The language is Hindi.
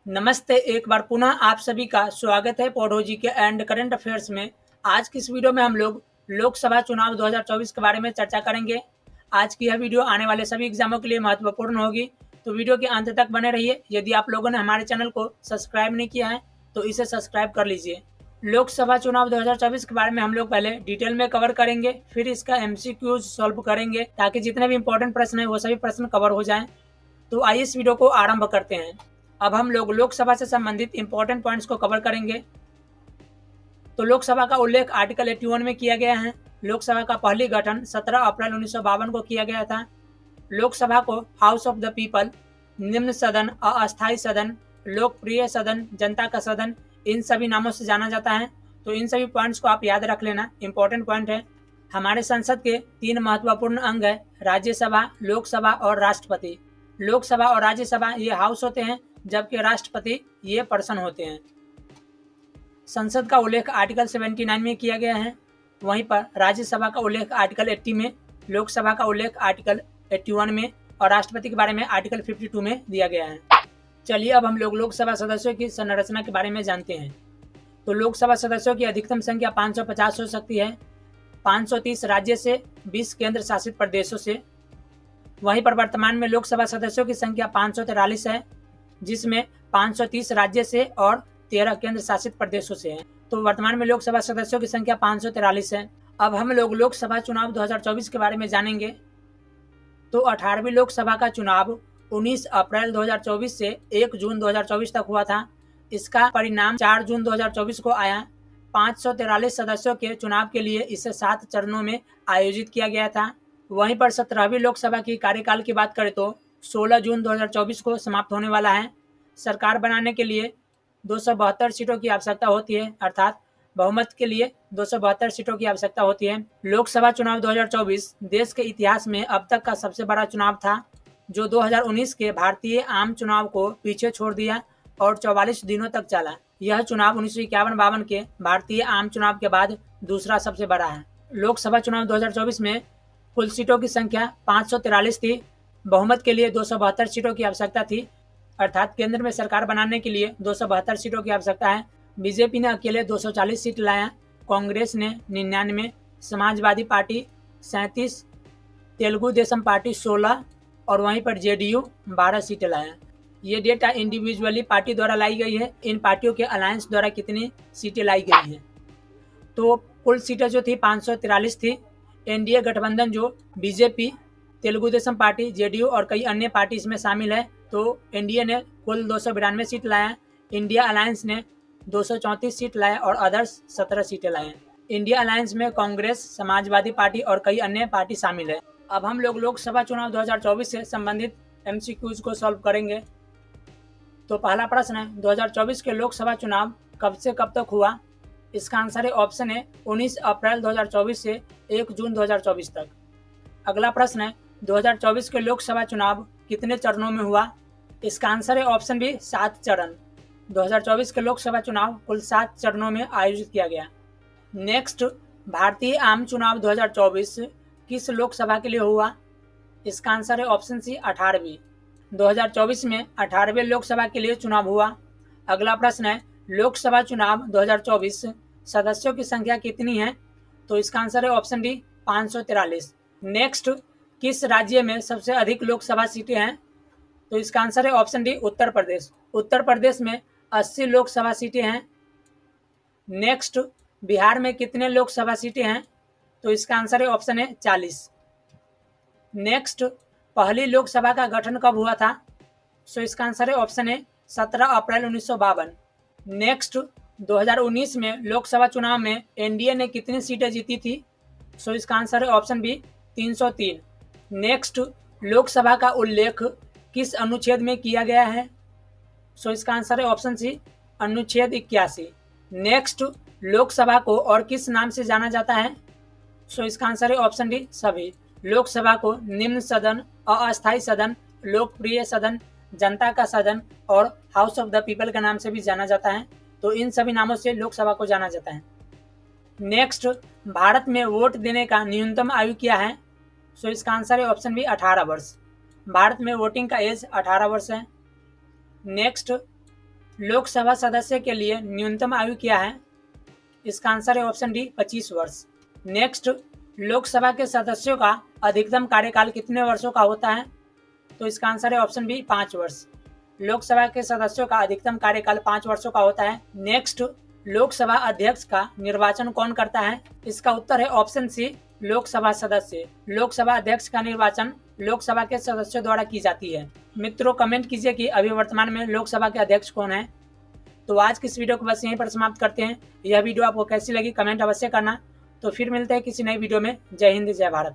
नमस्ते, एक बार पुनः आप सभी का स्वागत है पौधो जी के एंड करंट अफेयर्स में। आज की इस वीडियो में हम लोग लोकसभा चुनाव 2024 के बारे में चर्चा करेंगे। आज की यह वीडियो आने वाले सभी एग्जामों के लिए महत्वपूर्ण होगी, तो वीडियो के अंत तक बने रहिए। यदि आप लोगों ने हमारे चैनल को सब्सक्राइब नहीं किया है तो इसे सब्सक्राइब कर लीजिए। लोकसभा चुनाव 2024 के बारे में हम लोग पहले डिटेल में कवर करेंगे, फिर इसका MCQs सॉल्व करेंगे ताकि जितने भी इंपॉर्टेंट प्रश्न है वो सभी प्रश्न कवर हो जाएं। तो आइए इस वीडियो को आरंभ करते हैं। अब हम लोग लोकसभा से संबंधित इंपॉर्टेंट पॉइंट्स को कवर करेंगे। तो लोकसभा का उल्लेख आर्टिकल 81 में किया गया है। लोकसभा का पहली गठन 17 अप्रैल 1952 को किया गया था। लोकसभा को हाउस ऑफ द पीपल, निम्न सदन, अस्थायी सदन, लोकप्रिय सदन, जनता का सदन, इन सभी नामों से जाना जाता है। तो इन सभी पॉइंट्स को आप याद रख लेना, इंपॉर्टेंट पॉइंट है। हमारे संसद के 3 महत्वपूर्ण अंग है, राज्यसभा, लोकसभा और राष्ट्रपति। लोकसभा और राज्यसभा ये हाउस होते हैं, जबकि राष्ट्रपति ये पर्सन होते हैं। संसद का उल्लेख आर्टिकल 79 में किया गया है, वहीं पर राज्यसभा का उल्लेख आर्टिकल 80 में, लोकसभा का उल्लेख आर्टिकल 81 में और राष्ट्रपति के बारे में आर्टिकल 52 में दिया गया है। चलिए अब हम लोग लोकसभा सदस्यों की संरचना के बारे में जानते हैं। तो लोकसभा सदस्यों की अधिकतम संख्या 550 हो सकती है, 530 राज्य से, 20 केंद्र शासित प्रदेशों से। वहीं पर वर्तमान में लोकसभा सदस्यों की संख्या 543 है, जिसमें 530 राज्य से और 13 केंद्र शासित प्रदेशों से है। तो वर्तमान में लोकसभा सदस्यों की संख्या 543 है। अब हम लोग लोकसभा चुनाव 2024 के बारे में जानेंगे। तो 18वीं लोकसभा का चुनाव 19 अप्रैल 2024 से 1 जून 2024 तक हुआ था। इसका परिणाम 4 जून 2024 को आया। 543 सदस्यों के चुनाव के लिए इसे 7 चरणों में आयोजित किया गया था। वहीं पर 17वीं लोकसभा की कार्यकाल की बात करें तो 16 जून 2024 को समाप्त होने वाला है। सरकार बनाने के लिए 272 सीटों की आवश्यकता होती है, अर्थात बहुमत के लिए 272 सीटों की आवश्यकता होती है। लोकसभा चुनाव 2024 देश के इतिहास में अब तक का सबसे बड़ा चुनाव था, जो 2019 के भारतीय आम चुनाव को पीछे छोड़ दिया और 44 दिनों तक चला। यह चुनाव 1951-52 के भारतीय आम चुनाव के बाद दूसरा सबसे बड़ा है। लोकसभा चुनाव 2024 में कुल सीटों की संख्या 543 थी। बहुमत के लिए 272 सीटों की आवश्यकता थी, अर्थात केंद्र में सरकार बनाने के लिए 272 सीटों की आवश्यकता है। बीजेपी ने अकेले 240 सीट लाया, कांग्रेस ने 99, समाजवादी पार्टी 37, तेलुगु देशम पार्टी 16 और वहीं पर जेडीयू 12 सीटें लाया। ये डेटा इंडिविजुअली पार्टी द्वारा लाई गई है। इन पार्टियों के अलायंस द्वारा कितनी सीटें लाई गई हैं, तो कुल सीटें जो थी 543 थी। एनडीए गठबंधन जो BJP, Telugu Desam party, JDU और कई अन्य पार्टी इसमें शामिल है, तो एनडीए ने कुल 292 सीट लाया। इंडिया अलायंस ने 234 सीट लाया और अदर्स 17 सीटें लाए। इंडिया अलायंस में कांग्रेस, समाजवादी पार्टी और कई अन्य पार्टी शामिल है। अब हम लोग लोकसभा चुनाव 2024 से संबंधित MCQs को सॉल्व करेंगे। तो पहला प्रश्न है, 2024 के लोकसभा चुनाव कब से कब तक हुआ? इसका आंसर है ऑप्शन है 19 अप्रैल 2024 से 1 जून 2024 तक। अगला प्रश्न है, 2024 के लोकसभा चुनाव कितने चरणों में हुआ? इसका आंसर है ऑप्शन बी 7 चरण। 2024 के लोकसभा चुनाव कुल 7 चरणों में आयोजित किया गया। नेक्स्ट, भारतीय आम चुनाव 2024 किस लोकसभा के लिए हुआ? इसका आंसर है ऑप्शन सी 18वीं। 2024 में 18वें लोकसभा के लिए चुनाव हुआ। अगला प्रश्न है, लोकसभा चुनाव 2024 सदस्यों की संख्या कितनी है? तो इसका आंसर है ऑप्शन डी 543। नेक्स्ट, किस राज्य में सबसे अधिक लोकसभा सीटें हैं? तो इसका आंसर है ऑप्शन डी उत्तर प्रदेश। उत्तर प्रदेश में 80 लोकसभा सीटें हैं। नेक्स्ट, बिहार में कितने लोकसभा सीटें हैं? तो इसका आंसर है ऑप्शन है 40। नेक्स्ट, पहली लोकसभा का गठन कब हुआ था? सो इसका आंसर है ऑप्शन है 17 अप्रैल 1952। नेक्स्ट, 2019 में लोकसभा चुनाव में एनडीए ने कितनी सीटें जीती थी? सो इसका आंसर है ऑप्शन बी 303। नेक्स्ट, लोकसभा का उल्लेख किस अनुच्छेद में किया गया है? सो इसका आंसर है ऑप्शन सी अनुच्छेद 81। नेक्स्ट, लोकसभा को और किस नाम से जाना जाता है? सो इसका आंसर है ऑप्शन डी सभी। लोकसभा को निम्न सदन, अस्थायी सदन, लोकप्रिय सदन, जनता का सदन और हाउस ऑफ द पीपल के नाम से भी जाना जाता है। तो इन सभी नामों से लोकसभा को जाना जाता है। नेक्स्ट, भारत में वोट देने का न्यूनतम आयु क्या है? सो इसका आंसर है ऑप्शन बी 18 वर्ष। भारत में वोटिंग का एज 18 वर्ष है। नेक्स्ट, लोकसभा सदस्य के लिए न्यूनतम आयु क्या है? इसका आंसर है ऑप्शन डी 25 वर्ष। नेक्स्ट, लोकसभा के सदस्यों का अधिकतम कार्यकाल कितने वर्षों का होता है? तो इसका आंसर है ऑप्शन बी 5 वर्ष। लोकसभा के सदस्यों का अधिकतम कार्यकाल 5 वर्षों का होता है। नेक्स्ट, लोकसभा अध्यक्ष का निर्वाचन कौन करता है? इसका उत्तर है ऑप्शन सी लोकसभा सदस्य। लोकसभा अध्यक्ष का निर्वाचन लोकसभा के सदस्यों द्वारा की जाती है। मित्रों, कमेंट कीजिए कि अभी वर्तमान में लोकसभा के अध्यक्ष कौन है। तो आज की इस वीडियो को बस यहीं पर समाप्त करते हैं। यह वीडियो आपको कैसी लगी कमेंट अवश्य करना। तो फिर मिलते हैं किसी नई वीडियो में। जय हिंद, जय भारत।